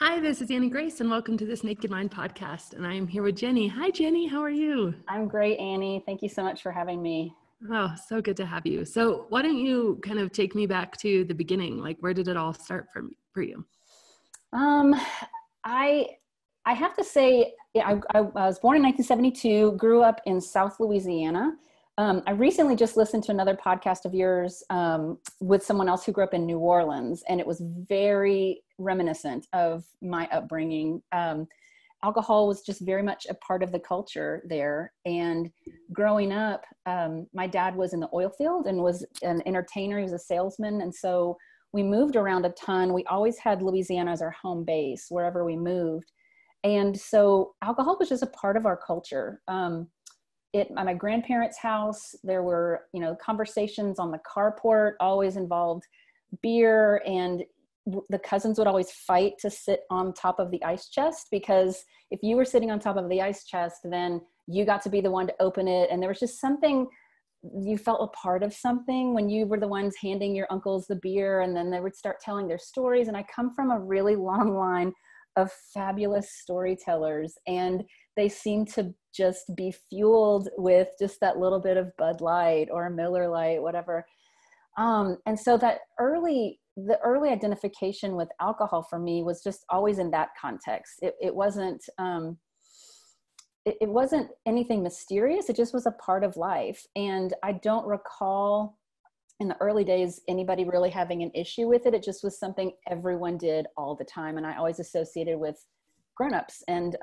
Hi, this is Annie Grace, and welcome to this Naked Mind podcast. And I am here with Jenny. Hi, Jenny. How are you? I'm great, Annie. Thank you so much for having me. Oh, so good to have you. So why don't you kind of take me back to the beginning? Like, where did it all start for you? Um, I I have to say, I was born in 1972, grew up in South Louisiana. I recently just listened to another podcast of yours with someone else who grew up in New Orleans, and it was very reminiscent of my upbringing. Alcohol was just very much a part of the culture there. And growing up, my dad was in the oil field and was an entertainer. He was a salesman. And so we moved around a ton. We always had Louisiana as our home base wherever we moved. And so alcohol was just a part of our culture. At my grandparents' house, there were, conversations on the carport always involved beer, and the cousins would always fight to sit on top of the ice chest, because if you were sitting on top of the ice chest, then you got to be the one to open it. And there was just something, you felt a part of something when you were the ones handing your uncles the beer, and then they would start telling their stories. And I come from a really long line of fabulous storytellers, and they seem to just be fueled with just that little bit of Bud Light or Miller Light, whatever. And so the early identification with alcohol for me was just always in that context. It wasn't anything mysterious. It just was a part of life. And I don't recall in the early days anybody really having an issue with it. It just was something everyone did all the time. And I always associated with grownups. And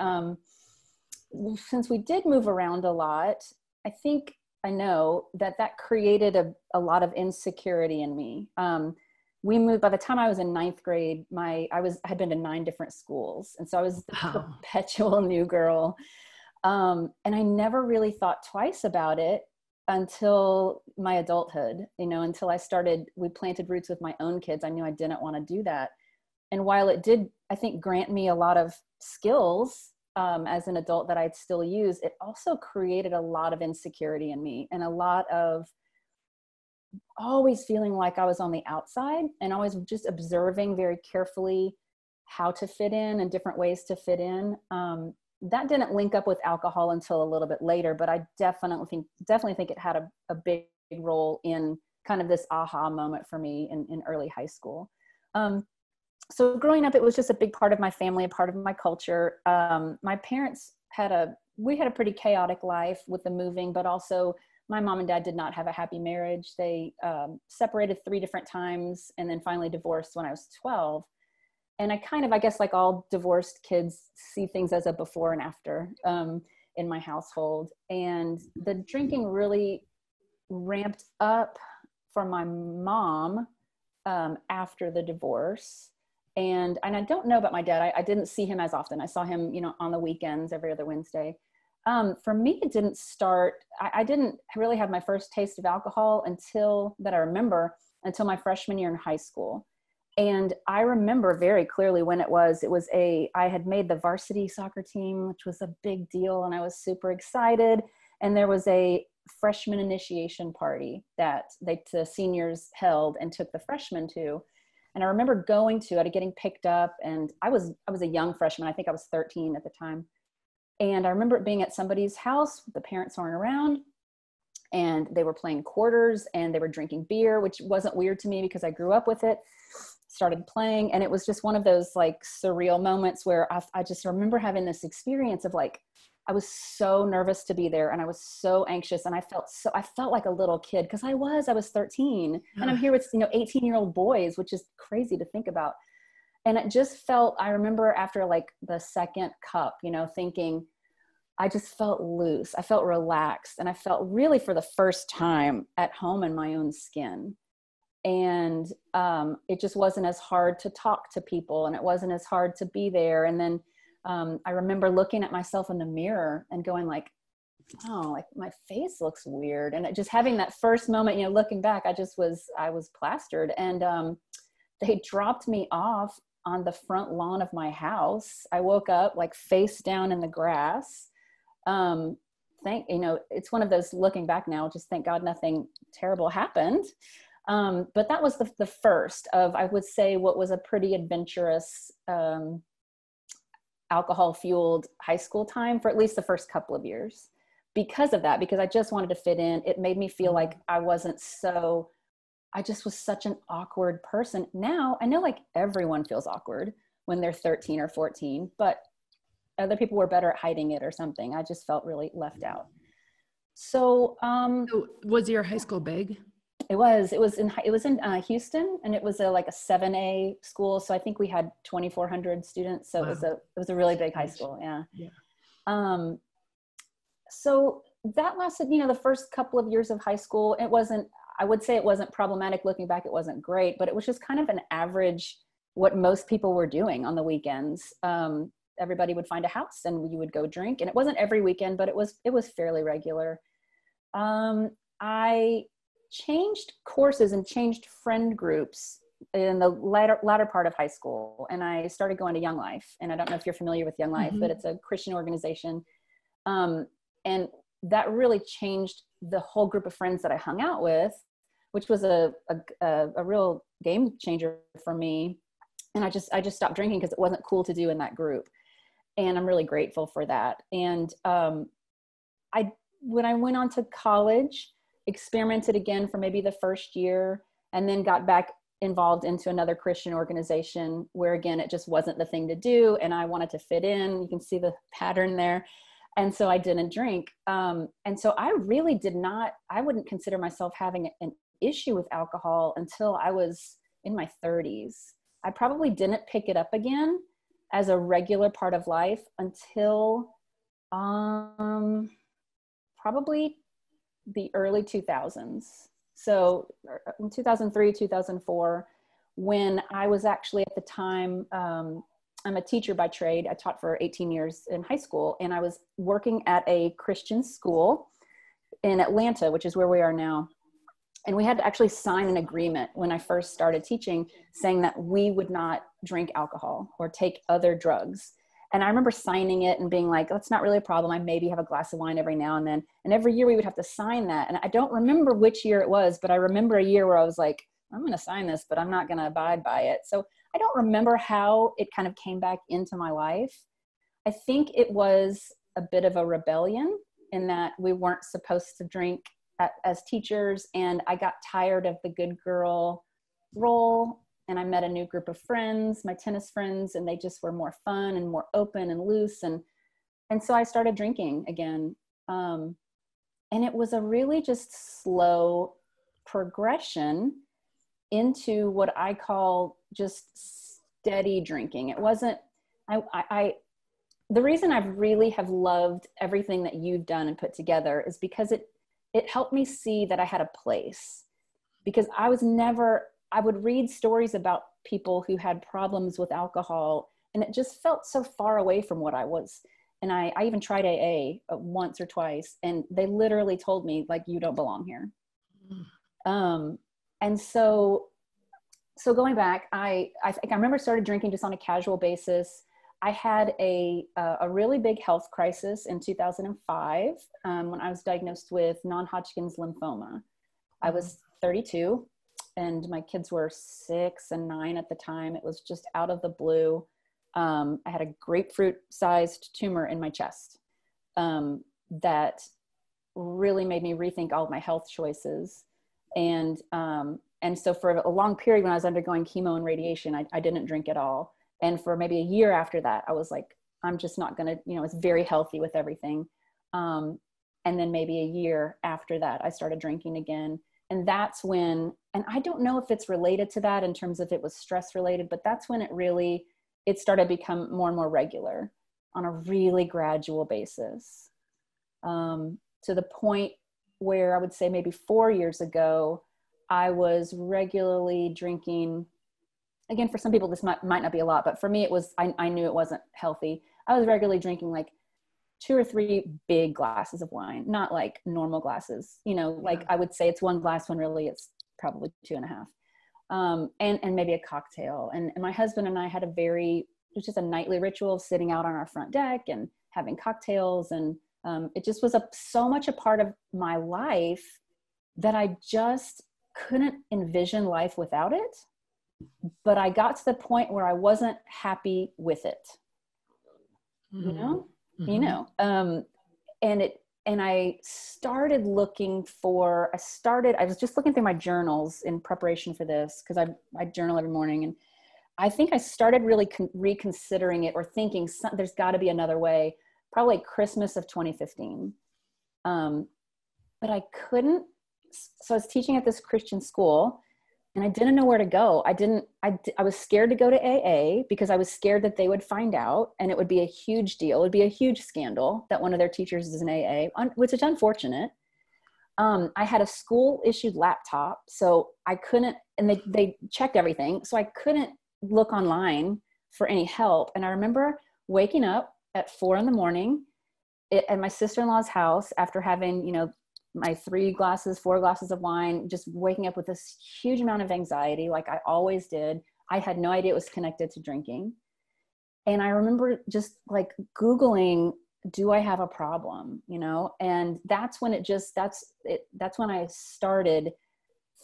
since we did move around a lot, I know that created a lot of insecurity in me. We moved, by the time I was in ninth grade, I had been to 9 different schools. And so I was the perpetual new girl. And I never really thought twice about it until my adulthood, until we planted roots with my own kids. I knew I didn't want to do that. And while it did, I think, grant me a lot of skills as an adult that I'd still use, it also created a lot of insecurity in me, and a lot of always feeling like I was on the outside, and always just observing very carefully how to fit in and different ways to fit in. That didn't link up with alcohol until a little bit later, but I definitely think it had a big role in kind of this aha moment for me in early high school. So growing up, it was just a big part of my family, a part of my culture. My parents we had a pretty chaotic life with the moving, but also my mom and dad did not have a happy marriage. They separated 3 different times and then finally divorced when I was 12. And I guess like all divorced kids, see things as a before and after in my household. And the drinking really ramped up for my mom after the divorce. And I don't know about my dad. I didn't see him as often. I saw him, on the weekends, every other Wednesday. For me, it didn't start, I didn't really have my first taste of alcohol until my freshman year in high school. And I remember very clearly when I had made the varsity soccer team, which was a big deal. And I was super excited. And there was a freshman initiation party that the seniors held and took the freshmen to. And I remember going to it, getting picked up, and I was a young freshman. I think I was 13 at the time. And I remember it being at somebody's house. The parents weren't around, and they were playing quarters, and they were drinking beer, which wasn't weird to me because I grew up with it. Started playing, and it was just one of those like surreal moments where I just remember having this experience of like, I was so nervous to be there, and I was so anxious, and I felt like a little kid, because I was 13, and I'm here with 18-year-old boys, which is crazy to think about. And it just felt, I remember after like the second cup, thinking, I just felt loose. I felt relaxed, and I felt really for the first time at home in my own skin. And it just wasn't as hard to talk to people, and it wasn't as hard to be there. And then I remember looking at myself in the mirror and going like, oh, like my face looks weird. And just having that first moment, looking back, I was plastered. And they dropped me off on the front lawn of my house. I woke up like face down in the grass. It's one of those, looking back now, just thank God nothing terrible happened. But that was the first of, I would say, what was a pretty adventurous alcohol fueled high school time for at least the first couple of years because of that, because I just wanted to fit in. It made me feel like I just was such an awkward person. Now I know like everyone feels awkward when they're 13 or 14, but other people were better at hiding it or something. I just felt really left out. So, So was your high school big? it was in Houston, and it was like a 7A school. So I think we had 2,400 students. So wow. It was a really big high school. Yeah. Yeah. So that lasted, the first couple of years of high school. I would say it wasn't problematic. Looking back, it wasn't great, but it was just kind of an average, what most people were doing on the weekends. Everybody would find a house and you would go drink, and it wasn't every weekend, but it was fairly regular. I changed courses and changed friend groups in the latter part of high school. And I started going to Young Life. And I don't know if you're familiar with Young Life, but it's a Christian organization. And that really changed the whole group of friends that I hung out with, which was a real game changer for me. And I just stopped drinking because it wasn't cool to do in that group. And I'm really grateful for that. And when I went on to college, experimented again for maybe the first year, and then got back involved into another Christian organization where, again, it just wasn't the thing to do. And I wanted to fit in. You can see the pattern there. And so I didn't drink. And so I really I wouldn't consider myself having an issue with alcohol until I was in my 30s. I probably didn't pick it up again as a regular part of life until probably the early 2000s. So in 2003, 2004, when I was actually at the time, I'm a teacher by trade. I taught for 18 years in high school, and I was working at a Christian school in Atlanta, which is where we are now. And we had to actually sign an agreement when I first started teaching saying that we would not drink alcohol or take other drugs. And I remember signing it and being like, that's not really a problem. I maybe have a glass of wine every now and then. And every year we would have to sign that. And I don't remember which year it was, but I remember a year where I was like, I'm going to sign this, but I'm not going to abide by it. So I don't remember how it kind of came back into my life. I think it was a bit of a rebellion in that we weren't supposed to drink as teachers. And I got tired of the good girl role. And I met a new group of friends, my tennis friends, and they just were more fun and more open and loose. And so I started drinking again. And it was a really just slow progression into what I call just steady drinking. It wasn't, the reason I've really have loved everything that you've done and put together is because it helped me see that I had a place, because I would read stories about people who had problems with alcohol, and it just felt so far away from what I was. And I even tried AA once or twice, and they literally told me, like, you don't belong here. And so going back, I think I remember started drinking just on a casual basis. I had a really big health crisis in 2005 when I was diagnosed with non-Hodgkin's lymphoma. I was 32. And my kids were 6 and 9 at the time. It was just out of the blue. I had a grapefruit-sized tumor in my chest that really made me rethink all of my health choices. And so for a long period when I was undergoing chemo and radiation, I didn't drink at all. And for maybe a year after that, I was like, I'm just not going to, it's very healthy with everything. And then maybe a year after that, I started drinking again. And that's when, and I don't know if it's related to that in terms of it was stress related, but that's when it started to become more and more regular on a really gradual basis. To the point where I would say maybe 4 years ago, I was regularly drinking. Again, for some people, this might not be a lot, but for me, it was, I knew it wasn't healthy. I was regularly drinking like 2 or 3 big glasses of wine, not like normal glasses, like I would say it's 1 glass when really it's probably 2.5. And maybe a cocktail. And my husband and I had it was just a nightly ritual of sitting out on our front deck and having cocktails. And it just was so much a part of my life that I just couldn't envision life without it. But I got to the point where I wasn't happy with it. you Mm-hmm. know, Mm-hmm. and I started looking for, I was just looking through my journals in preparation for this, because I journal every morning. And I think I started really reconsidering it, or thinking there's got to be another way, probably Christmas of 2015. But I couldn't. So I was teaching at this Christian school, and I didn't know where to go. I was scared to go to AA, because I was scared that they would find out and it would be a huge deal. It would be a huge scandal that one of their teachers is in AA, which is unfortunate. I had a school issued laptop, so I couldn't, and they checked everything. So I couldn't look online for any help. And I remember waking up at 4 a.m. At my sister-in-law's house, after having, my 4 glasses of wine, just waking up with this huge amount of anxiety, like I always did. I had no idea it was connected to drinking. And I remember just like Googling, do I have a problem? And that's when that's when I started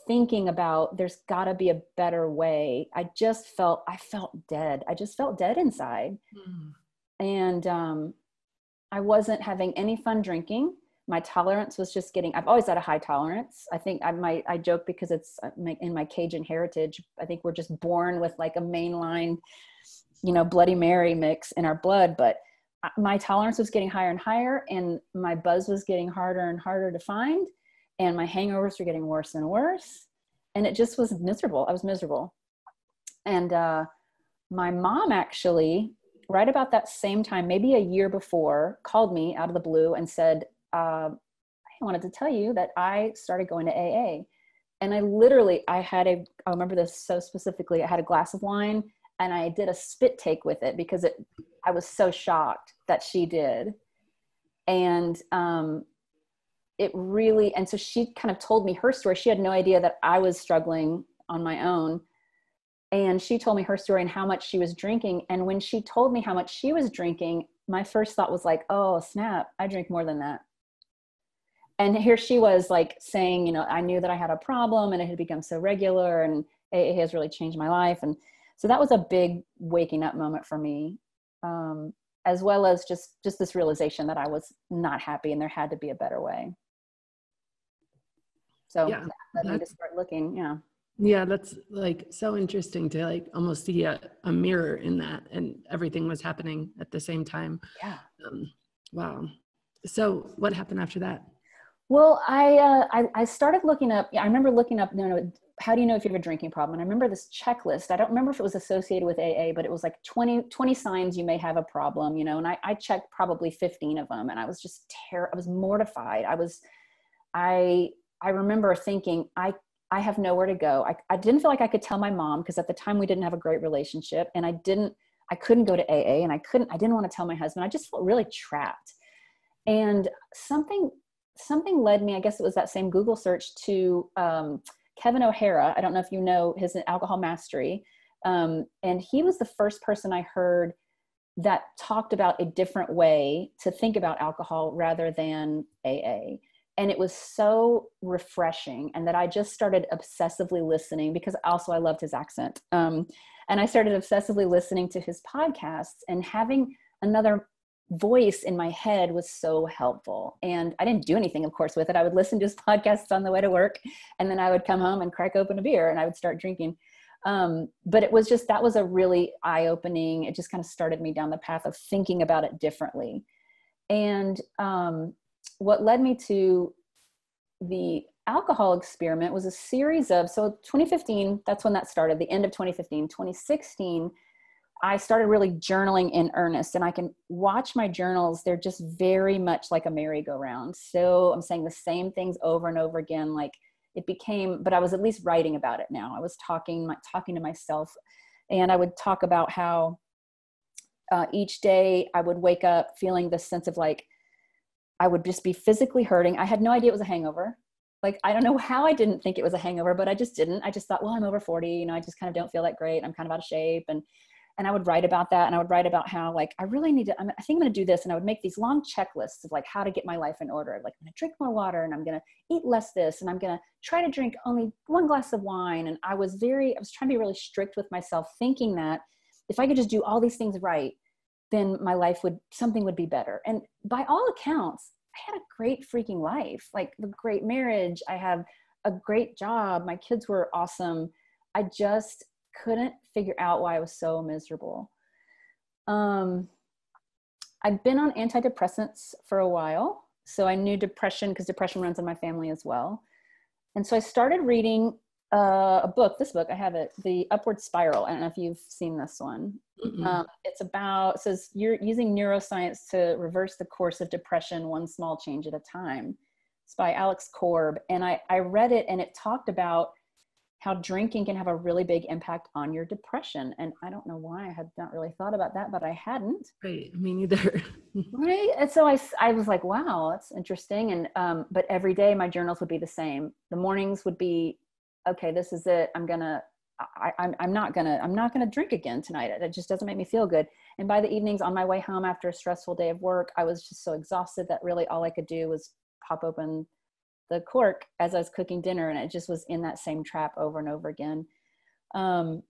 thinking about, there's gotta be a better way. I felt dead. I just felt dead inside. Mm. And I wasn't having any fun drinking. My tolerance was just I've always had a high tolerance. I think I joke, because it's in my Cajun heritage. I think we're just born with like a mainline, Bloody Mary mix in our blood. But my tolerance was getting higher and higher, and my buzz was getting harder and harder to find. And my hangovers were getting worse and worse. And it just was miserable. I was miserable. And my mom actually, right about that same time, maybe a year before, called me out of the blue and said, I wanted to tell you that I started going to AA. And I remember this so specifically. I had a glass of wine and I did a spit take with it, because I was so shocked that she did. And and so she kind of told me her story. She had no idea that I was struggling on my own. And she told me her story and how much she was drinking. And when she told me how much she was drinking, my first thought was like, oh, snap, I drink more than that. And here she was like saying, I knew that I had a problem and it had become so regular, and it has really changed my life. And so that was a big waking up moment for me, as well as just this realization that I was not happy and there had to be a better way. So Yeah, that led me to start looking. Yeah. Yeah, that's like so interesting to like almost see a mirror in that, and everything was happening at the same time. Yeah. Wow. So what happened after that? Well, I started looking up. I remember looking up, how do you know if you have a drinking problem? And I remember this checklist. I don't remember if it was associated with AA, but it was like 20 signs you may have a problem, and I checked probably 15 of them. And I was just I was mortified. I remember thinking, I have nowhere to go. I didn't feel like I could tell my mom, because at the time we didn't have a great relationship, and I couldn't go to AA, and I didn't want to tell my husband. I just felt really trapped. And something led me, I guess it was that same Google search, to Kevin O'Hara. I don't know if you know his alcohol mastery. And he was the first person I heard that talked about a different way to think about alcohol rather than AA. And it was so refreshing. And that I just started obsessively listening, because also I loved his accent. And I started obsessively listening to his podcasts, and having another voice in my head was so helpful. And I didn't do anything, of course, with it. I would listen to his podcasts on the way to work, and then I would come home and crack open a beer and I would start drinking. But it was that was a really eye-opening, it just kind of started me down the path of thinking about it differently. And what led me to the alcohol experiment was a series of, so 2015, that's when that started, the end of 2015, 2016, I started really journaling in earnest, and I can watch my journals. They're just very much like a merry-go-round. So I'm saying the same things over and over again, like it became, but I was at least writing about it now. I was talking to myself, and I would talk about how each day I would wake up feeling this sense of like, I would just be physically hurting. I had no idea it was a hangover. Like, I don't know how I didn't think it was a hangover, but I just didn't. I just thought, well, I'm over 40, I just kind of don't feel that great. I'm kind of out of shape. And I would write about that. And I would write about how, like, I really need to, I think I'm going to do this. And I would make these long checklists of like how to get my life in order. Like, I'm going to drink more water, and I'm going to eat less this, and I'm going to try to drink only 1 glass of wine. And I was trying to be really strict with myself, thinking that if I could just do all these things right, then something would be better. And by all accounts, I had a great freaking life, like a great marriage. I have a great job. My kids were awesome. I just couldn't figure out why I was so miserable. I'd been on antidepressants for a while. So I knew depression, because depression runs in my family as well. And so I started reading this book, I have it, The Upward Spiral. I don't know if you've seen this one. It says you're using neuroscience to reverse the course of depression, one small change at a time. It's by Alex Korb. And I read it, and it talked about how drinking can have a really big impact on your depression. And I don't know why I had not really thought about that, but I hadn't. Right. Me neither. Right. And so I was like, wow, that's interesting. And, but every day my journals would be the same. The mornings would be, okay, this is it. I'm not gonna drink again tonight. It just doesn't make me feel good. And by the evenings on my way home after a stressful day of work, I was just so exhausted that really all I could do was pop open the cork as I was cooking dinner. And it just was in that same trap over and over again. And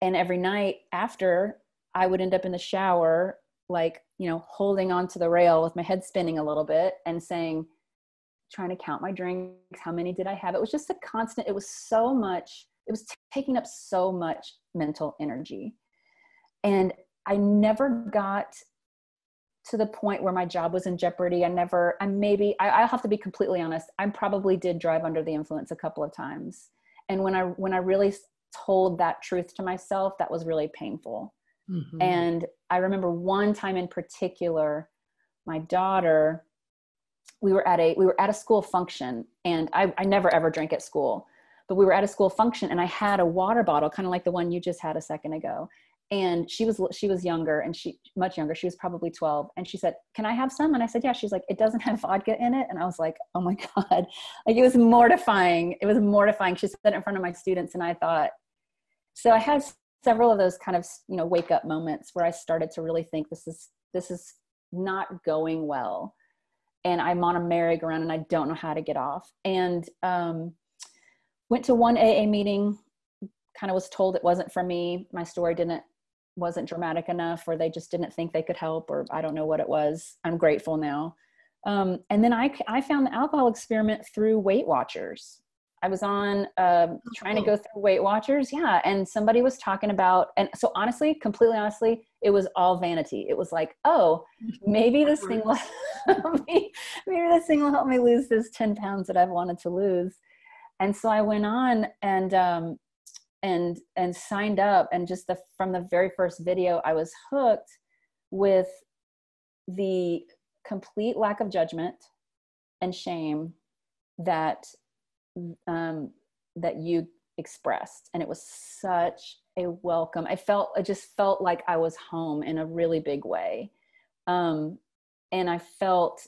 every night after, I would end up in the shower, like, holding onto the rail with my head spinning a little bit and trying to count my drinks. How many did I have? It was just a constant, it was taking up so much mental energy. And I never got to the point where my job was in jeopardy. I'll have to be completely honest. I probably did drive under the influence a couple of times. And when I really told that truth to myself, that was really painful. Mm-hmm. And I remember one time in particular, my daughter, we were at a school function, and I never ever drank at school, but we were at a school function, and I had a water bottle, kind of like the one you just had a second ago. And she was younger, and much younger. She was probably 12. And she said, "Can I have some?" And I said, "Yeah." She's like, "It doesn't have vodka in it." And I was like, oh my God, like it was mortifying. It was mortifying. She said it in front of my students. And I thought, so I had several of those kind of, wake up moments where I started to really think this is not going well. And I'm on a merry-go-round and I don't know how to get off. And went to one AA meeting, kind of was told it wasn't for me. My story wasn't dramatic enough, or they just didn't think they could help, or I don't know what it was. I'm grateful now. And then I found the alcohol experiment through Weight Watchers. I was on trying to go through Weight Watchers. Yeah. And somebody was talking about, and so completely honestly, it was all vanity. It was like, oh, maybe this thing will help me. Maybe this thing will help me lose this 10 pounds that I've wanted to lose. And so I went on and signed up, and just from the very first video, I was hooked with the complete lack of judgment and shame that you expressed. And it was such a welcome. I just felt like I was home in a really big way. And I felt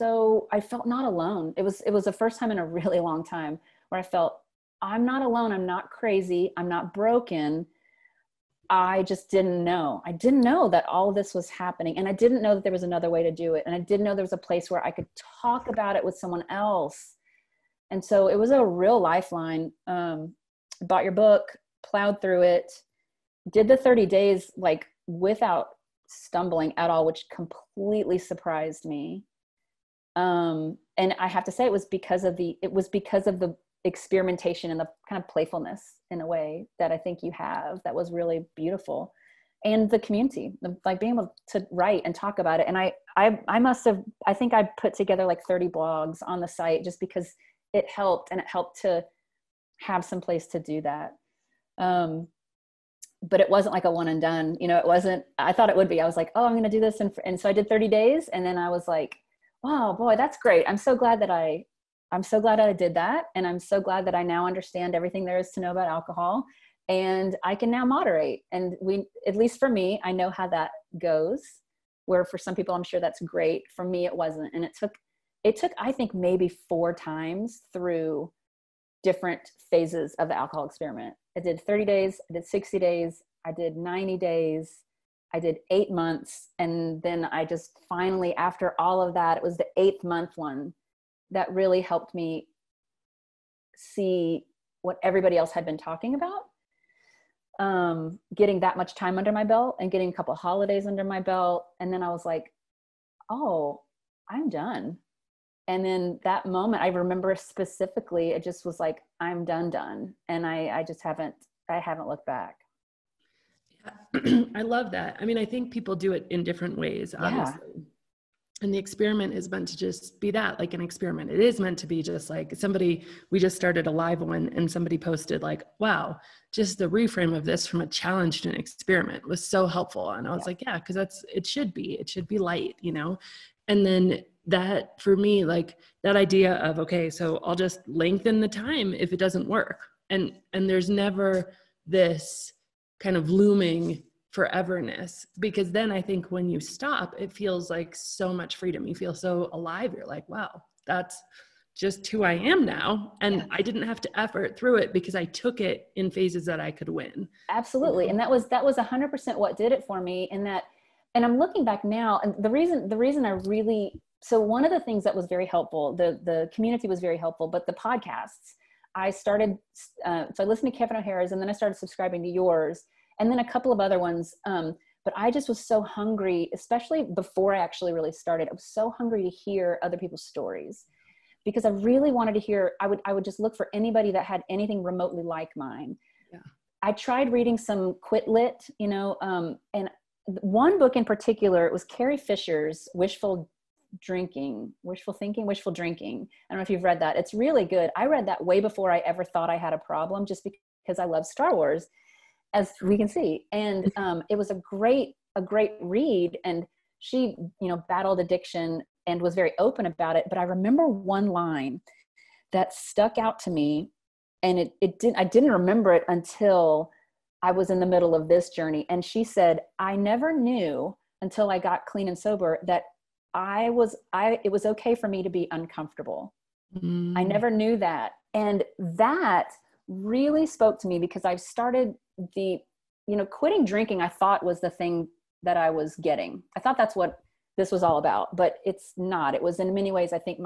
not alone. It was the first time in a really long time where I felt I'm not alone. I'm not crazy. I'm not broken. I just didn't know. I didn't know that all of this was happening. And I didn't know that there was another way to do it. And I didn't know there was a place where I could talk about it with someone else. And so it was a real lifeline. Bought your book, plowed through it, did the 30 days, like without stumbling at all, which completely surprised me. And I have to say it was because of the experimentation and the kind of playfulness in a way that I think you have, that was really beautiful. And the community, like being able to write and talk about it. And I think I put together like 30 blogs on the site just because it helped, and it helped to have some place to do that. But it wasn't like a one and done, it wasn't, I thought it would be. I was like, oh, I'm going to do this. And so I did 30 days. And then I was like, wow, boy, that's great. I'm so glad that I did that. And I'm so glad that I now understand everything there is to know about alcohol, and I can now moderate. And at least for me, I know how that goes, where for some people, I'm sure that's great. For me, it wasn't. And it took, I think, maybe 4 times through different phases of the alcohol experiment. I did 30 days, I did 60 days, I did 90 days, I did 8 months. And then I just finally, after all of that, it was the 8th month one that really helped me see what everybody else had been talking about. getting that much time under my belt and getting a couple holidays under my belt. And then I was like, oh, I'm done. And then that moment, I remember specifically, it just was like, I'm done. And I haven't looked back. Yeah. I love that. I mean, I think people do it in different ways, obviously. Yeah. And the experiment is meant to just be that, like an experiment. It is meant to be just like we just started a live one and somebody posted like, wow, just the reframe of this from a challenge to an experiment was so helpful. And I was like, yeah, because it should be light, you know? And then that for me, like that idea of, okay, so I'll just lengthen the time if it doesn't work. And there's never this kind of looming foreverness, because then I think when you stop, it feels like so much freedom. You feel so alive. You're like, wow, that's just who I am now. And I didn't have to effort through it because I took it in phases that I could win. Absolutely. You know? And that was 100% what did it for me. And I'm looking back now, and the reason I really, so one of the things that was very helpful, the community was very helpful, but the podcasts, I started, so I listened to Kevin O'Hara's, and then I started subscribing to yours, and then a couple of other ones. But I just was so hungry, especially before I actually really started. I was so hungry to hear other people's stories, because I really wanted to hear, I would just look for anybody that had anything remotely like mine. Yeah. I tried reading some Quit Lit, you know, and one book in particular, it was Carrie Fisher's Wishful Thinking, Wishful Drinking. I don't know if you've read that. It's really good. I read that way before I ever thought I had a problem, just because I love Star Wars, as we can see. And it was a great read. And she, you know, battled addiction and was very open about it. But I remember one line that stuck out to me, and I didn't remember it until I was in the middle of this journey. And she said, I never knew until I got clean and sober that it was okay for me to be uncomfortable. Mm. I never knew that. And that really spoke to me, because I've started quitting drinking, I thought was the thing that I was getting. I thought that's what this was all about, but it's not. It was, in many ways, I think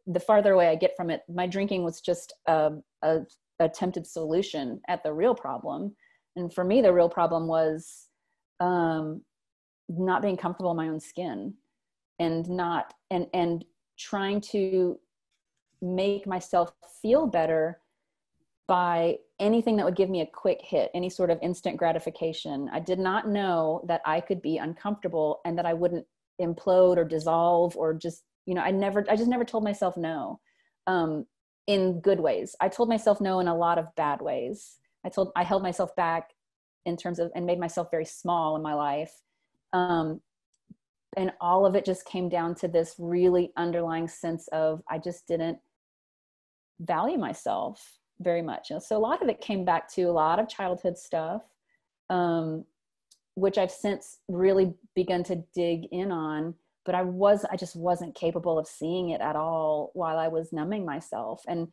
the farther away I get from it, my drinking was just a attempted solution at the real problem. And for me, the real problem was not being comfortable in my own skin, and trying to make myself feel better by anything that would give me a quick hit, any sort of instant gratification. I did not know that I could be uncomfortable and that I wouldn't implode or dissolve, or just, you know, I just never told myself no. In good ways. I told myself no in a lot of bad ways. I held myself back in terms of, and made myself very small in my life. And all of it just came down to this really underlying sense of, I just didn't value myself very much. You know, so a lot of it came back to a lot of childhood stuff, which I've since really begun to dig in on. But I just wasn't capable of seeing it at all while I was numbing myself. And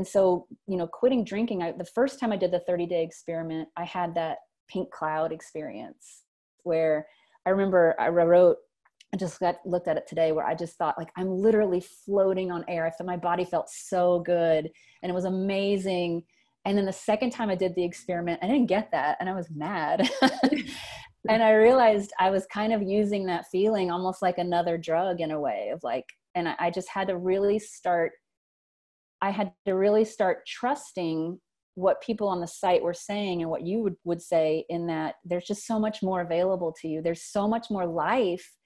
so, you know, quitting drinking, the first time I did the 30-day experiment, I had that pink cloud experience where I remember I just looked at it today, where I just thought, like, I'm literally floating on air. I felt my body felt so good, and it was amazing. And then the second time I did the experiment, I didn't get that, and I was mad. And I realized I was kind of using that feeling almost like another drug in a way of like, and I just had to really start trusting what people on the site were saying and what you would say, in that there's just so much more available to you. There's so much more life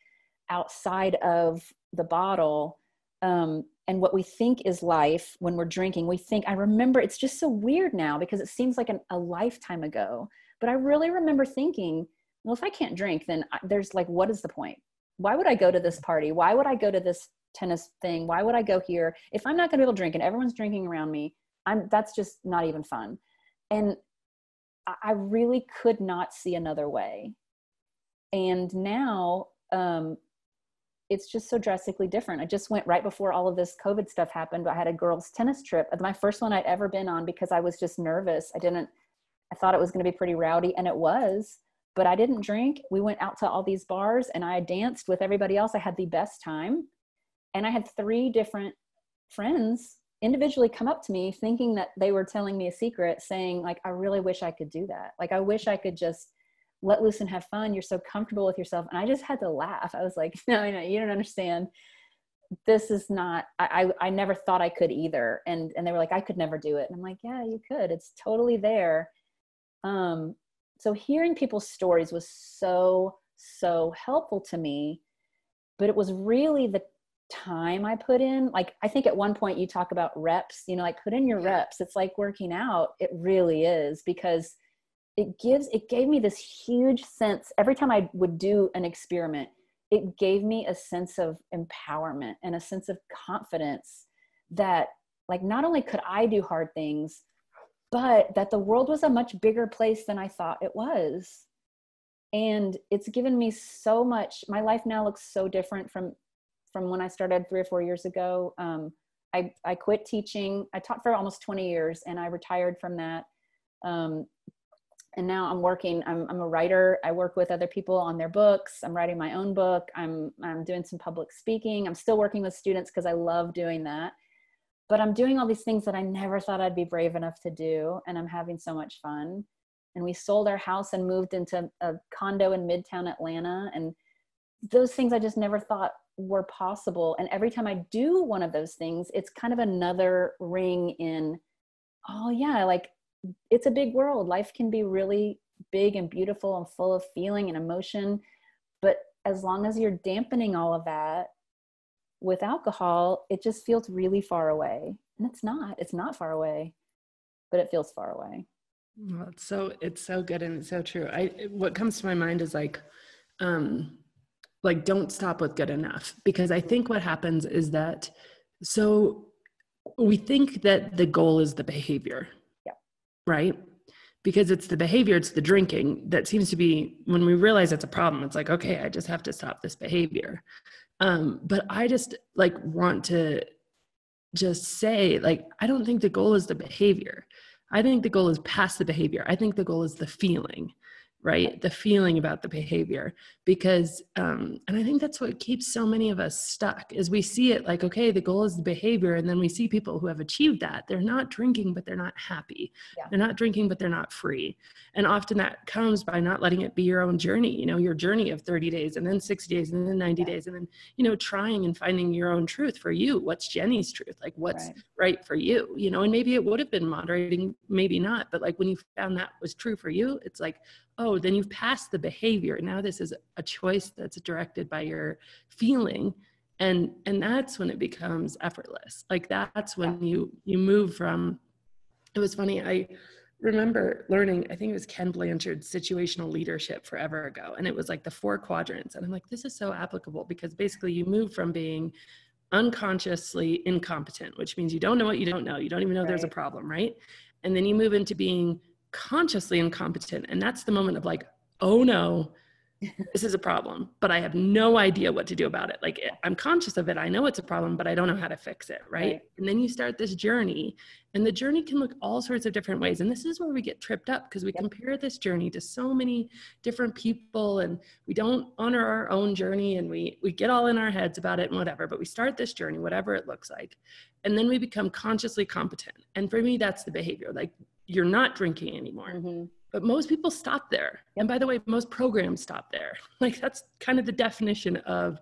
outside of the bottle. And what we think is life when we're drinking, I remember, it's just so weird now because it seems like a lifetime ago, but I really remember thinking, well, if I can't drink, then there's like, what is the point? Why would I go to this party? Why would I go to this tennis thing? Why would I go here? If I'm not going to be able to drink and everyone's drinking around me, that's just not even fun. And I really could not see another way. And now it's just so drastically different. I just went right before all of this COVID stuff happened. I had a girls' tennis trip, my first one I'd ever been on, because I was just nervous. I thought it was going to be pretty rowdy, and it was. But I didn't drink. We went out to all these bars and I danced with everybody else. I had the best time. And I had 3 different friends individually come up to me thinking that they were telling me a secret, saying like, I really wish I could do that. Like, I wish I could just let loose and have fun. You're so comfortable with yourself. And I just had to laugh. I was like, no, you don't understand. This is not, I never thought I could either. And they were like, I could never do it. And I'm like, yeah, you could. It's totally there. So hearing people's stories was so, so helpful to me, but it was really the time I put in. Like, I think at one point you talk about reps, like put in your reps. It's like working out. It really is, because it gave me this huge sense. Every time I would do an experiment, it gave me a sense of empowerment and a sense of confidence that, like, not only could I do hard things, but that the world was a much bigger place than I thought it was. And it's given me so much. My life now looks so different from when I started 3 or 4 years ago. I quit teaching. I taught for almost 20 years and I retired from that. And now I'm working, I'm a writer. I work with other people on their books. I'm writing my own book. I'm doing some public speaking. I'm still working with students because I love doing that. But I'm doing all these things that I never thought I'd be brave enough to do. And I'm having so much fun. And we sold our house and moved into a condo in Midtown Atlanta. And those things I just never thought were possible. And every time I do one of those things, it's kind of another ring in, oh yeah, like, it's a big world. Life can be really big and beautiful and full of feeling and emotion. But as long as you're dampening all of that with alcohol, it just feels really far away. And it's not far away, but it feels far away. Well, it's so good. And it's so true. What comes to my mind is like, don't stop with good enough, because I think what happens is that, so we think that the goal is the behavior. Right? Because it's the behavior, it's the drinking that seems to be, when we realize it's a problem, it's like, okay, I just have to stop this behavior. But I just want to just say, I don't think the goal is the behavior. I think the goal is past the behavior. I think the goal is the feeling, right? The feeling about the behavior, because, and I think that's what keeps so many of us stuck, is we see it like, okay, the goal is the behavior. And then we see people who have achieved that. They're not drinking, but they're not happy. Yeah. They're not drinking, but they're not free. And often that comes by not letting it be your own journey, your journey of 30 days and then 60 days and then 90 days. And then, trying and finding your own truth for you. What's Jenny's truth? Like, what's right for you, and maybe it would have been moderating, maybe not, but when you found that was true for you, it's like, oh, then you've passed the behavior. Now this is a choice that's directed by your feeling. And that's when it becomes effortless. That's when you move from, it was funny. I remember learning, I think it was Ken Blanchard's situational leadership forever ago. And it was the 4 quadrants. And I'm like, this is so applicable, because basically you move from being unconsciously incompetent, which means you don't know what you don't know. You don't even know there's a problem, right? And then you move into being consciously incompetent. And that's the moment of oh no, this is a problem, but I have no idea what to do about it. I'm conscious of it. I know it's a problem, but I don't know how to fix it. Right. And then you start this journey, and the journey can look all sorts of different ways. And this is where we get tripped up, because we compare this journey to so many different people, and we don't honor our own journey, and we get all in our heads about it and whatever, but we start this journey, whatever it looks like. And then we become consciously competent. And for me, that's the behavior. You're not drinking anymore. Mm-hmm. But most people stop there. And by the way, most programs stop there. That's kind of the definition of,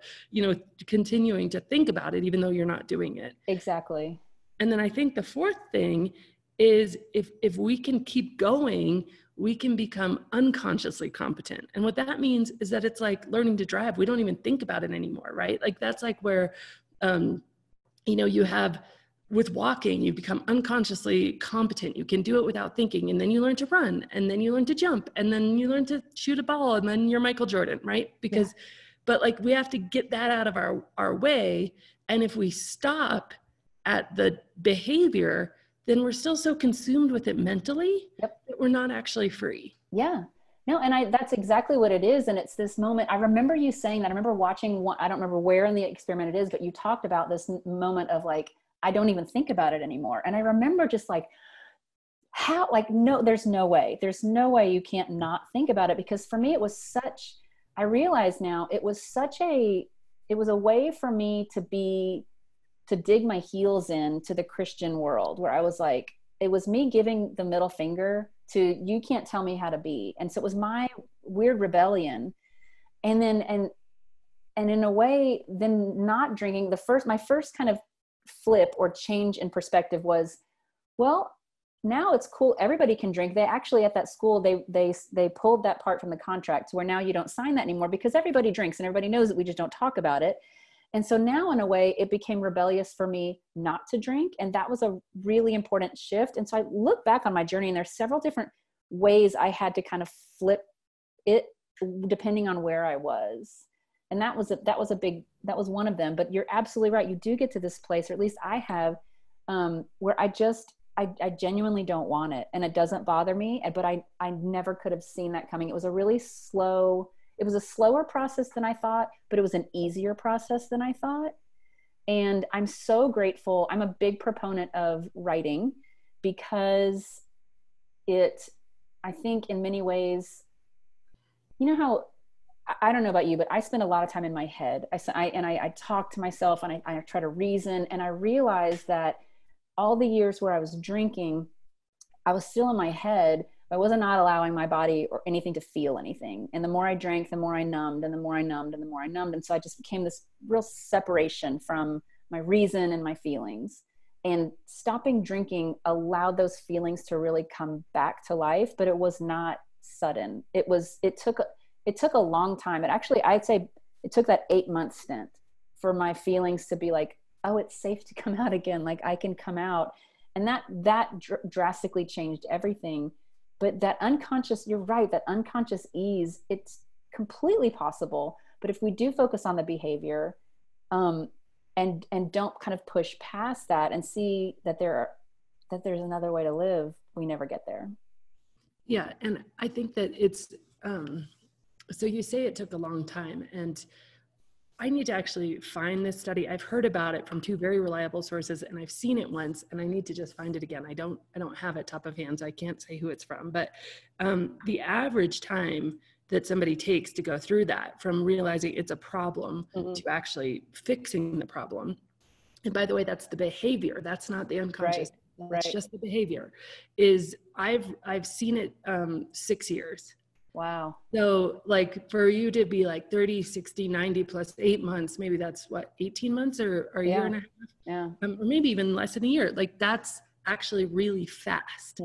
continuing to think about it, even though you're not doing it. Exactly. And then I think the 4th thing is, if we can keep going, we can become unconsciously competent. And what that means is that it's like learning to drive. We don't even think about it anymore, right? That's where, you have, with walking, you become unconsciously competent. You can do it without thinking. And then you learn to run, and then you learn to jump, and then you learn to shoot a ball, and then you're Michael Jordan, right? Because, but we have to get that out of our way. And if we stop at the behavior, then we're still so consumed with it mentally that we're not actually free. Yeah. No, and that's exactly what it is. And it's this moment. I remember you saying that. I remember watching one, I don't remember where in the experiment it is, but you talked about this moment of I don't even think about it anymore. And I remember just how, no, there's no way you can't not think about it. Because for me, it was I realize now it was a way for me to to dig my heels into the Christian world, where I was like, it was me giving the middle finger to, you can't tell me how to be. And so it was my weird rebellion. And then, and in a way, then not drinking, my first kind of flip or change in perspective was, well, now it's cool. Everybody can drink. They actually, at that school, they pulled that part from the contract where now you don't sign that anymore because everybody drinks and everybody knows that, we just don't talk about it. And so now in a way it became rebellious for me not to drink. And that was a really important shift. And so I look back on my journey, and there's several different ways I had to kind of flip it depending on where I was. And that was one of them. But you're absolutely right. You do get to this place, or at least I have, where I genuinely don't want it, and it doesn't bother me, but I never could have seen that coming. It was a slower process than I thought, but it was an easier process than I thought. And I'm so grateful. I'm a big proponent of writing because I think in many ways, you know how, I don't know about you, but I spend a lot of time in my head. I talk to myself, and I try to reason, and I realize that all the years where I was drinking, I was still in my head. I wasn't not allowing my body or anything to feel anything. And the more I drank, the more I numbed, and the more I numbed, and the more I numbed. And so I just became this real separation from my reason and my feelings. And stopping drinking allowed those feelings to really come back to life, but it was not sudden. It took a long time. I'd say it took that 8-month stint for my feelings to be like, oh, it's safe to come out again. Like, I can come out. And that drastically changed everything. But that unconscious, you're right, that unconscious ease, it's completely possible. But if we do focus on the behavior, and don't kind of push past that and see that there's another way to live, we never get there. Yeah. And I think that it's, so you say it took a long time, and I need to actually find this study. I've heard about it from 2 very reliable sources, and I've seen it once, and I need to just find it again. I don't have it top of hand, so I can't say who it's from, but the average time that somebody takes to go through that, from realizing it's a problem to actually fixing the problem. And by the way, that's the behavior. That's not the unconscious. Right. That's just the behavior. Is I've seen it 6 years. Wow. So like for you to be like 30, 60, 90 plus 8 months, maybe that's what, 18 months or a year and a half? Yeah. Or maybe even less than a year. Like, that's actually really fast.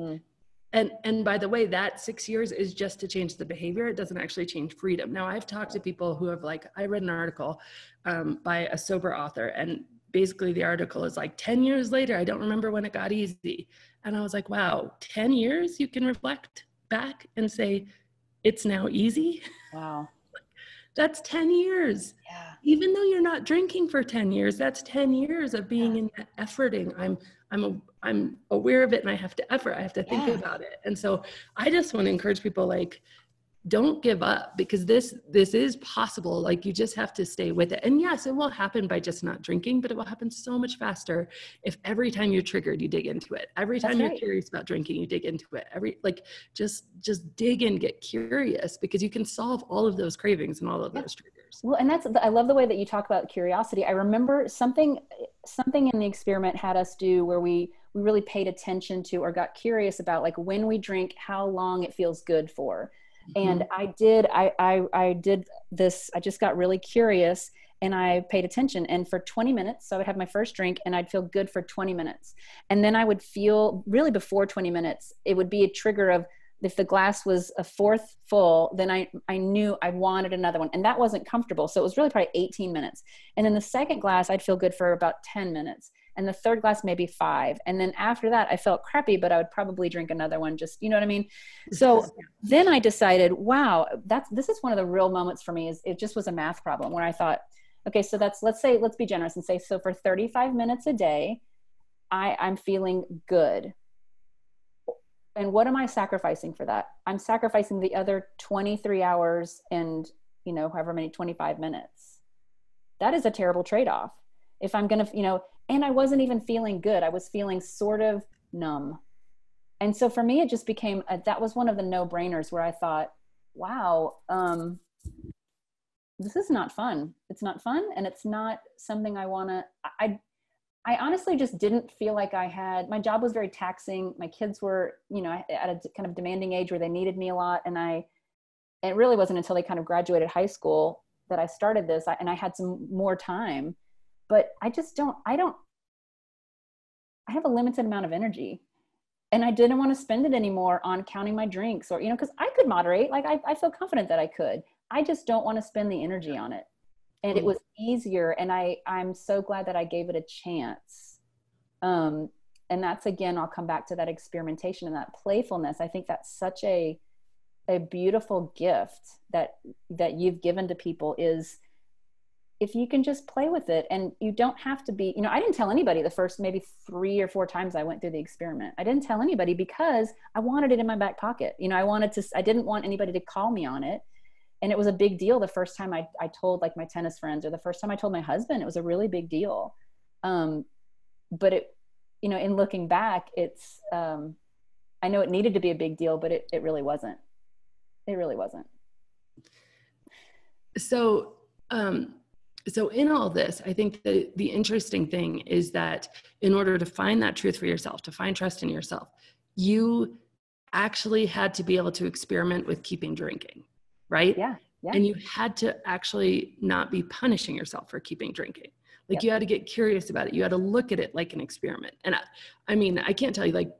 And by the way, that 6 years is just to change the behavior. It doesn't actually change freedom. Now, I've talked to people who have, like, I read an article by a sober author, and basically the article is like, 10 years later, I don't remember when it got easy. And I was like, wow, 10 years you can reflect back and say, it's now easy. Wow. That's 10 years. Yeah. Even though you're not drinking for 10 years, that's 10 years of being in that efforting. I'm aware of it, and I have to effort. I have to think about it. And so I just want to encourage people, like, don't give up, because this is possible. Like, you just have to stay with it. And yes, it will happen by just not drinking, but it will happen so much faster if every time you're triggered, you dig into it. Every time you're curious about drinking, you dig into it. Just dig in, get curious, because you can solve all of those cravings and all of those triggers. Well, and I love the way that you talk about curiosity. I remember something in the experiment had us do where we really paid attention to, or got curious about, like, when we drink, how long it feels good for. And I did this, I just got really curious, and I paid attention. And for 20 minutes, so I would have my first drink, and I'd feel good for 20 minutes. And then I would feel, really before 20 minutes, it would be a trigger of, if the glass was a fourth full, then I knew I wanted another one, and that wasn't comfortable. So it was really probably 18 minutes. And then the second glass, I'd feel good for about 10 minutes. And the third glass, maybe 5. And then after that, I felt crappy, but I would probably drink another one, just, you know what I mean? So then I decided, wow, this is one of the real moments for me. Is it just was a math problem where I thought, okay, so let's be generous and say, so for 35 minutes a day, I'm feeling good. And what am I sacrificing for that? I'm sacrificing the other 23 hours and, however many, 25 minutes. That is a terrible trade-off. If I'm going to, and I wasn't even feeling good. I was feeling sort of numb. And so for me, it just became, that was one of the no-brainers where I thought, wow, this is not fun. It's not fun. And it's not something I want to, I honestly just didn't feel like my job was very taxing. My kids were, at a kind of demanding age where they needed me a lot. And it really wasn't until they kind of graduated high school that I started this, and I had some more time, but I have a limited amount of energy, and I didn't want to spend it anymore on counting my drinks or, cause I could moderate. Like I feel confident that I could, I just don't want to spend the energy on it. And it was easier. And I'm so glad that I gave it a chance. And that's, again, I'll come back to that experimentation and that playfulness. I think that's such a beautiful gift that you've given to people, is if you can just play with it, and you don't have to be, I didn't tell anybody the first maybe 3 or 4 times I went through the experiment. I didn't tell anybody because I wanted it in my back pocket. I didn't want anybody to call me on it. And it was a big deal the first time I told like my tennis friends, or the first time I told my husband. It was a really big deal. But it, in looking back, it's, I know it needed to be a big deal, but it really wasn't. It really wasn't. So in all this, I think that the interesting thing is that in order to find that truth for yourself, to find trust in yourself, you actually had to be able to experiment with keeping drinking, right? Yeah. And you had to actually not be punishing yourself for keeping drinking. Like, you had to get curious about it. You had to look at it like an experiment. And I mean, I can't tell you, like,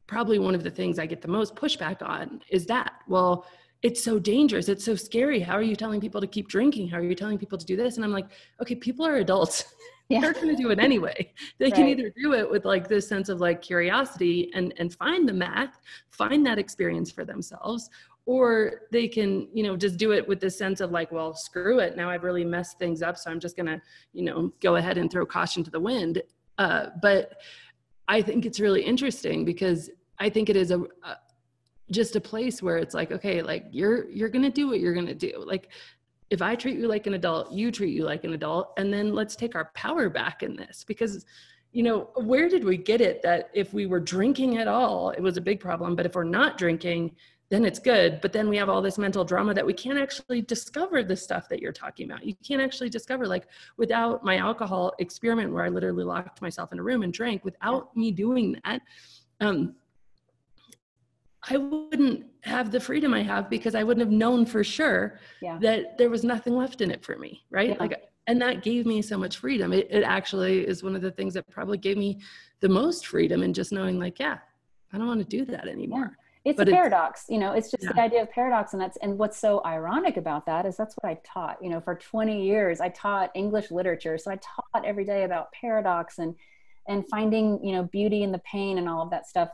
probably one of the things I get the most pushback on is that, well, it's so dangerous. It's so scary. How are you telling people to keep drinking? How are you telling people to do this? And I'm like, okay, people are adults. Yeah. They're going to do it anyway. They can either do it with like this sense of like curiosity and find the math, find that experience for themselves, or they can, just do it with this sense of like, well, screw it. Now I've really messed things up. So I'm just going to, go ahead and throw caution to the wind. But I think it's really interesting because I think it is just a place where it's like, okay, like you're going to do what you're going to do. Like, if I treat you like an adult, you treat you like an adult, and then let's take our power back in this, because, where did we get it that if we were drinking at all, it was a big problem, but if we're not drinking, then it's good. But then we have all this mental drama that we can't actually discover the stuff that you're talking about. You can't actually discover, like, without my alcohol experiment where I literally locked myself in a room and drank, without me doing that, I wouldn't have the freedom I have, because I wouldn't have known for sure that there was nothing left in it for me. Right. Yeah. Like, and that gave me so much freedom. It actually is one of the things that probably gave me the most freedom, in just knowing like, I don't want to do that anymore. Yeah. It's a paradox, it's just the idea of paradox. And what's so ironic about that is that's what I taught, for 20 years, I taught English literature. So I taught every day about paradox and finding, beauty in the pain and all of that stuff.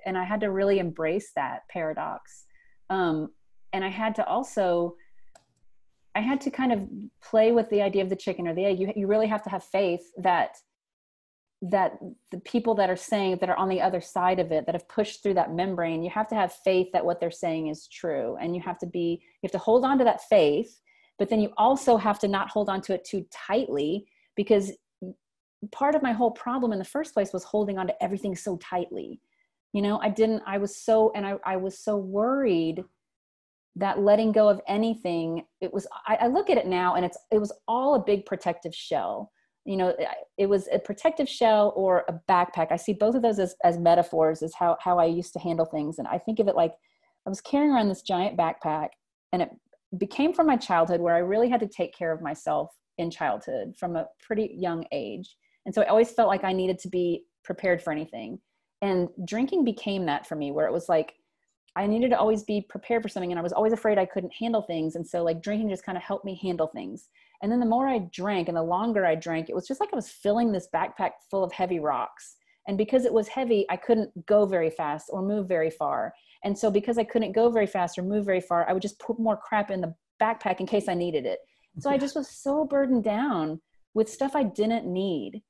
And I had to really embrace that paradox. And I had to kind of play with the idea of the chicken or the egg. You really have to have faith that the people that are on the other side of it, that have pushed through that membrane, you have to have faith that what they're saying is true. And you have to hold on to that faith, but then you also have to not hold on to it too tightly, because part of my whole problem in the first place was holding on to everything so tightly. I was so worried that letting go of anything, I look at it now and it was all a big protective shell. It was a protective shell or a backpack. I see both of those as metaphors, as how I used to handle things. And I think of it like I was carrying around this giant backpack, and it became from my childhood, where I really had to take care of myself in childhood from a pretty young age. And so I always felt like I needed to be prepared for anything. And drinking became that for me, where it was like, I needed to always be prepared for something. And I was always afraid I couldn't handle things. And so like drinking just kind of helped me handle things. And then the more I drank and the longer I drank, it was just like I was filling this backpack full of heavy rocks. And because it was heavy, I couldn't go very fast or move very far. And so because I couldn't go very fast or move very far, I would just put more crap in the backpack in case I needed it. So I just was so burdened down with stuff I didn't need.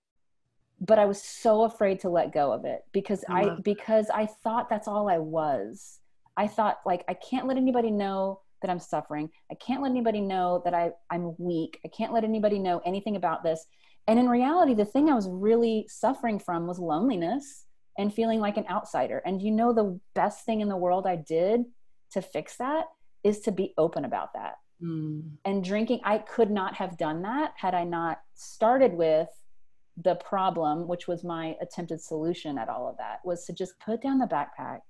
But I was so afraid to let go of it, because I thought that's all I was. I thought, like, I can't let anybody know that I'm suffering. I can't let anybody know that I'm weak. I can't let anybody know anything about this. And in reality, the thing I was really suffering from was loneliness and feeling like an outsider. And the best thing in the world I did to fix that is to be open about that. And drinking, I could not have done that had I not started with the problem, which was my attempted solution at all of that, was to just put down the backpack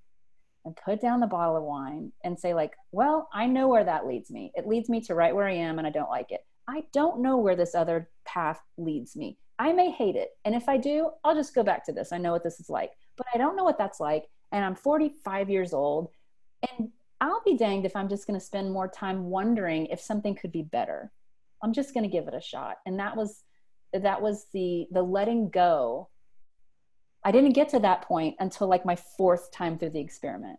and put down the bottle of wine and say like, well, I know where that leads me. It leads me to right where I am, and I don't like it. I don't know where this other path leads me. I may hate it. And if I do, I'll just go back to this. I know what this is like, but I don't know what that's like. And I'm 45 years old, and I'll be danged if I'm just going to spend more time wondering if something could be better. I'm just going to give it a shot. And that was the letting go. I didn't get to that point until like my fourth time through the experiment.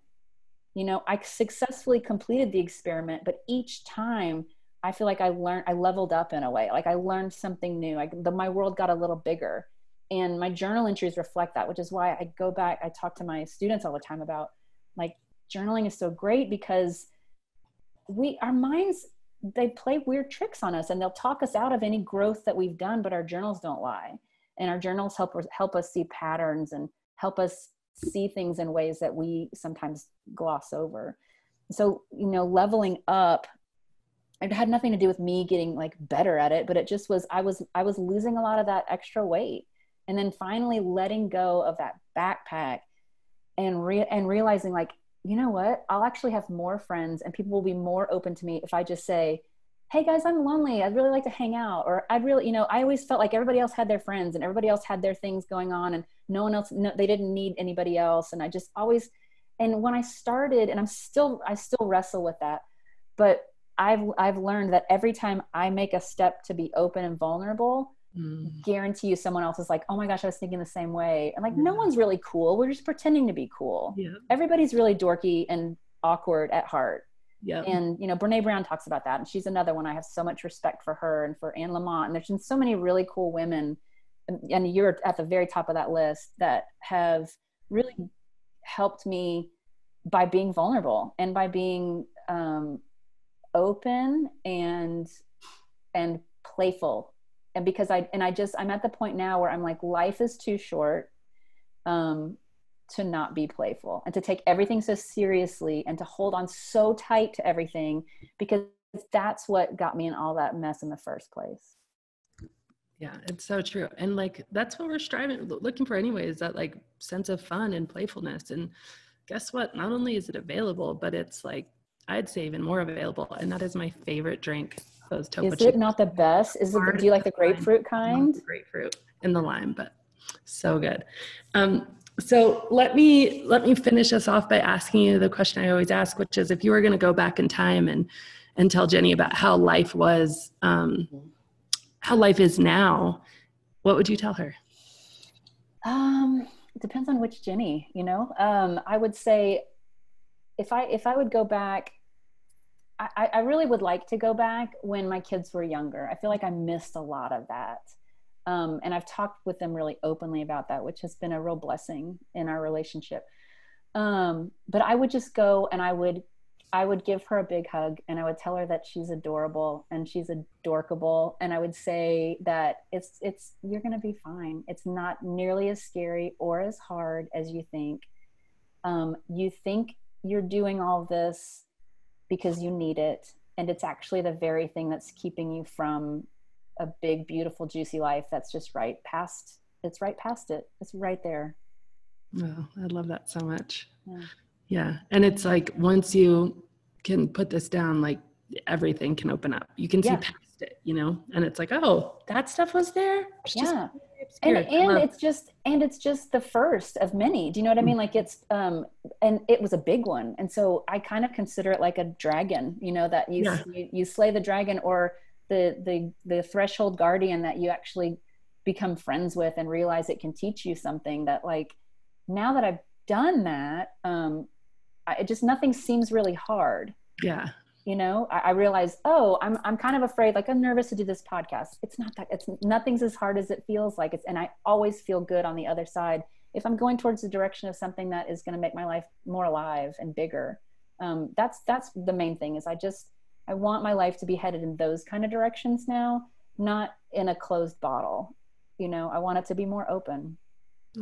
You know, I successfully completed the experiment, but each time I feel like I leveled up in a way. Like I learned something new. My world got a little bigger, and my journal entries reflect that, which is why I go back. I talk to my students all the time about like, journaling is so great because our minds, they play weird tricks on us, and they'll talk us out of any growth that we've done, but our journals don't lie. And our journals help us see patterns and help us see things in ways that we sometimes gloss over. So, you know, leveling up, it had nothing to do with me getting like better at it, but it just was, I was losing a lot of that extra weight. And then finally letting go of that backpack and realizing like, you know what, I'll actually have more friends, and people will be more open to me if I just say, hey guys, I'm lonely. I'd really like to hang out. Or I'd really, you know, I always felt like everybody else had their friends and everybody else had their things going on, and no one else, they didn't need anybody else. And I just always, and when I started, and I still wrestle with that, but I've learned that every time I make a step to be open and vulnerable, guarantee you someone else is like, oh my gosh, I was thinking the same way. And like, no one's really cool. We're just pretending to be cool. Yeah. Everybody's really dorky and awkward at heart. Yeah. And, you know, Brene Brown talks about that. And she's another one. I have so much respect for her and for Anne Lamott. And there's been so many really cool women, and you're at the very top of that list, that have really helped me by being vulnerable and by being open and playful. And because I'm at the point now where I'm like, life is too short to not be playful and to take everything so seriously and to hold on so tight to everything, because that's what got me in all that mess in the first place. Yeah, it's so true. And like, that's what we're looking for anyway, is that like sense of fun and playfulness. And guess what? Not only is it available, but it's like, I'd say even more available. And that is my favorite drink. Those Topo Is it not the best? Do you like the grapefruit kind? The grapefruit and the lime, but so good. So let me finish us off by asking you the question I always ask, which is, if you were going to go back in time and tell Jenny about how life was, how life is now, what would you tell her? It depends on which Jenny, you know. I would say if I would go back, I really would like to go back when my kids were younger. I feel like I missed a lot of that. And I've talked with them really openly about that, which has been a real blessing in our relationship. But I would just go and I would give her a big hug, and I would tell her that she's adorable and she's adorkable. And I would say that you're going to be fine. It's not nearly as scary or as hard as you think. You think you're doing all this because you need it. And it's actually the very thing that's keeping you from a big, beautiful, juicy life that's just right past it. It's right there. Oh, I love that so much. Yeah. And it's like, once you can put this down, like everything can open up. You can see past it, you know? And it's like, oh, that stuff was there. And it's just the first of many. Do you know what I mean? Like it's, and it was a big one. And so I kind of consider it like a dragon, you know, that you slay the dragon, or the threshold guardian that you actually become friends with and realize it can teach you something that, like, now that I've done that, nothing seems really hard. Yeah. You know, I realize, I'm kind of afraid, like I'm nervous to do this podcast. It's not that, nothing's as hard as it feels like and I always feel good on the other side. If I'm going towards the direction of something that is going to make my life more alive and bigger. That's the main thing, is I want my life to be headed in those kind of directions now, not in a closed bottle. You know, I want it to be more open.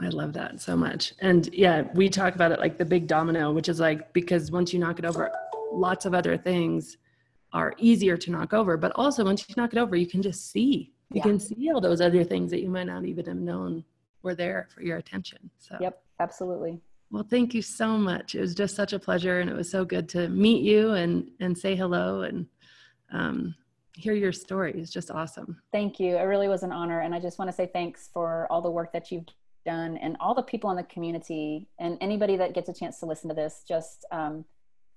I love that so much. And yeah, we talk about it like the big domino, which is like, because once you knock it over, lots of other things are easier to knock over, but also once you knock it over, you can just see you can see all those other things that you might not even have known were there for your attention. So Yep, absolutely. Well, thank you so much. It was just such a pleasure, and it was so good to meet you and say hello and hear your story. It's just awesome. Thank you. It really was an honor. And I just want to say thanks for all the work that you've done and all the people in the community and anybody that gets a chance to listen to this. Just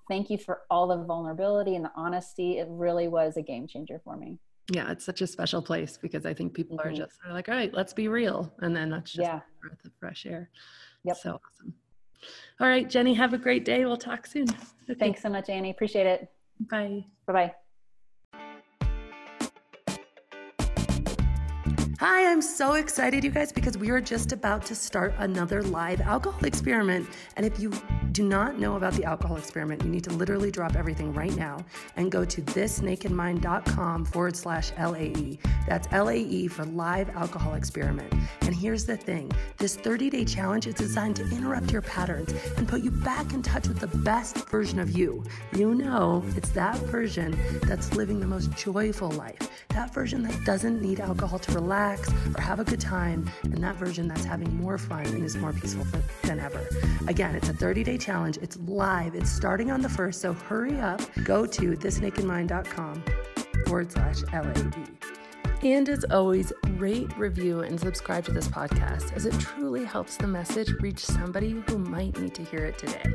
thank you for all the vulnerability and the honesty. It really was a game changer for me. Yeah, it's such a special place because I think people are just like, all right, let's be real. And then that's just a breath of fresh air. Yep. So awesome. All right, Jenny, have a great day. We'll talk soon. Okay. Thanks so much, Annie. Appreciate it. Bye. Bye-bye. Hi, I'm so excited, you guys, because we are just about to start another live alcohol experiment. And if you do not know about the alcohol experiment, you need to literally drop everything right now and go to thisnakedmind.com/LAE. That's LAE for live alcohol experiment. And here's the thing. This 30-day challenge is designed to interrupt your patterns and put you back in touch with the best version of you. You know, it's that version that's living the most joyful life. That version that doesn't need alcohol to relax or have a good time, and that version that's having more fun and is more peaceful than ever. Again, it's a 30-day challenge. It's live. It's starting on the 1st, so hurry up. Go to thisnakedmind.com/LAE. And as always, rate, review, and subscribe to this podcast, as it truly helps the message reach somebody who might need to hear it today.